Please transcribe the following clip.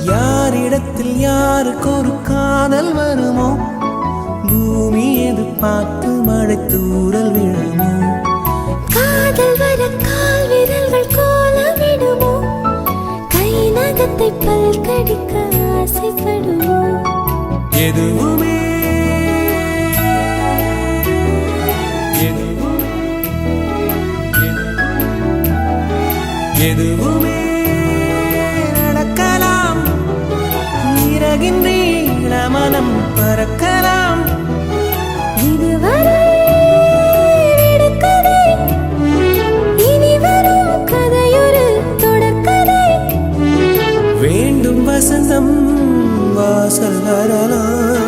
யாரிடத்தில் யாருக்கு ஒரு காதல் வருமோ பூமி எது பார்த்து மழை தூறல் விழுமோ காதல் வர கால் விரல்கள் கோலமிடுமோ கை நகத்தை பல் கடிக்க ஆசைப்படுமோ எதுவுமே எதுவுமே நடக்கலாம் இறகின் நீள மனம் பறக்கலாம் இதுவரை விடுகதை இனி வரும் கதையொரு தொடர்கதை வேண்டும் வசந்தம் வாசல் வரலாம்